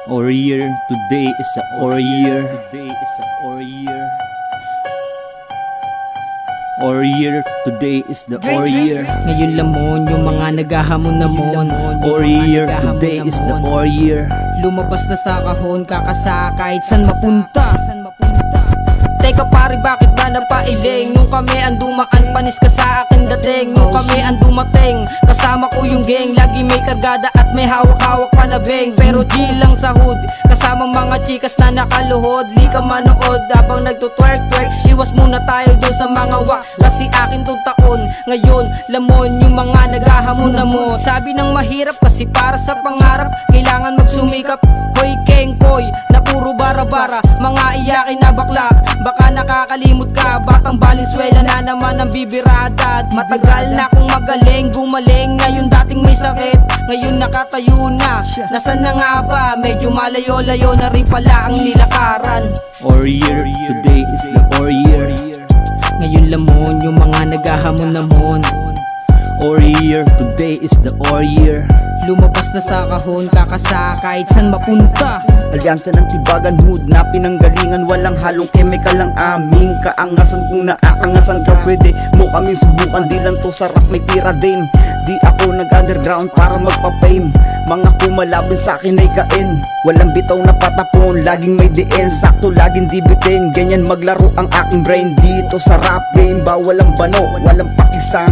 Warrior, today is a warrior. Today is a warrior. Warrior, today is the warrior. Ngayon lamon yung mga naghahamon-namon. Warrior, today is the warrior. Lumabas na sa kahon, kakasa kahit san mapunta. Teka pare, bakit ba napailing? Nung kami ang dumaan, panis ka sa akin dating. Nung kami ang dumating, kasama ko yung gang. Lagi may kargada at may hawak-hawak pa na beng. Pero di lang sa hood, kasama mga chikas na nakaluhod. Di ka manood habang nagtutwerk-twerk. Iwas muna tayo doon sa mga wak. Kasi akin tong taon, ngayon lamon yung mga naghahamon-namon. Sabi ng mahirap kasi para sa pangarap kailangan magsumikap. Hoy keng koy, na puro bara-bara, mga iyakin na bakla. Baka nakakalimot ka, batang Valenzuela na naman ang bibirada. At matagal na akong magaling, gumaling. Ngayon dating may sakit, ngayon nakatayo na. Nasaan na nga ba? Medyo malayo-layo na rin pala ang nilakaran. Warrior, today is the warrior. Ngayon lamon yung mga naghahamon-namon. Warrior, today is the warrior. Lumabas na sa kahon, kakasa kahit san mapunta. Alyansa ng tibagan, hood na pinanggalingan. Walang halong chemical ang aming kaangasan. Kung naaangasan ka, pwede mo kami subukan. Di lang to sarap, may tira din. Di ako nag-underground para magpa-fame. Mga kumalabin sa akin ay kain. Walang bitaw na patapon, laging may DN. Sakto, laging dibitin. Ganyan maglaro ang aking brain dito sa rap game. Bawal ang bano, walang pakisa.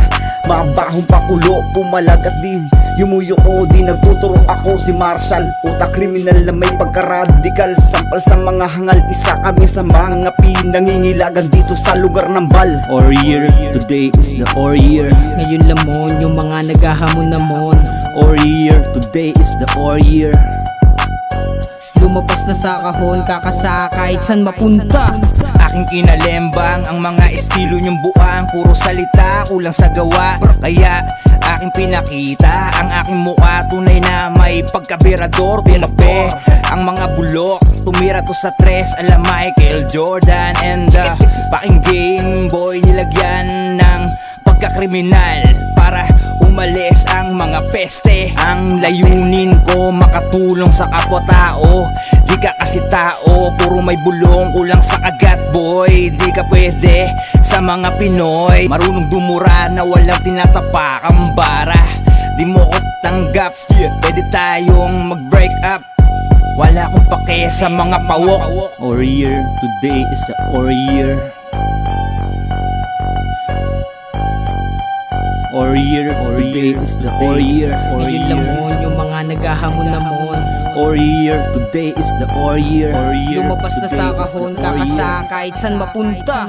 Mabahong pakulo, pumalag at di yumuyo ko. Di nagtuturo ako si Marshall. Utak kriminal na may pagka-radical. Sampal sa mga hangal, isa kami sa mga pinangingilagan dito sa lugar ng bal. Warrior, today is the warrior. Ngayon lamon yung mga naghahamon-namon. Warrior, today is the warrior. Lumabas na sa kahon, kakasa kahit san mapunta. Aking kinalembang ang mga estilo niyong buang. Puro salita, kulang sa gawa. Kaya aking pinakita ang aking mukha. Tunay na may pagkabirador. Pinape ang mga bulok. Tumira to sa tres ala Michael Jordan. And baking game boy nilagyan ng pagkakriminal para umalis ang mga peste. Ang layunin ko makatulong sa kapwa-tao. Di ka kasi tao, puro may bulong, kulang sa kagat boy. Di ka pwede sa mga Pinoy. Marunong dumura na walang tinatapak ang bara. Di mo ko tanggap, pwede tayong mag-break up. Wala akong pake sa mga pawok. Warrior, today is a warrior. Warrior, today is the warrior. Ngayon lamon yung mga naghahamon-namon. Warrior, today is the warrior. Lumabas na Today sa is the kahon, warrior. kakasa kahit san mapunta.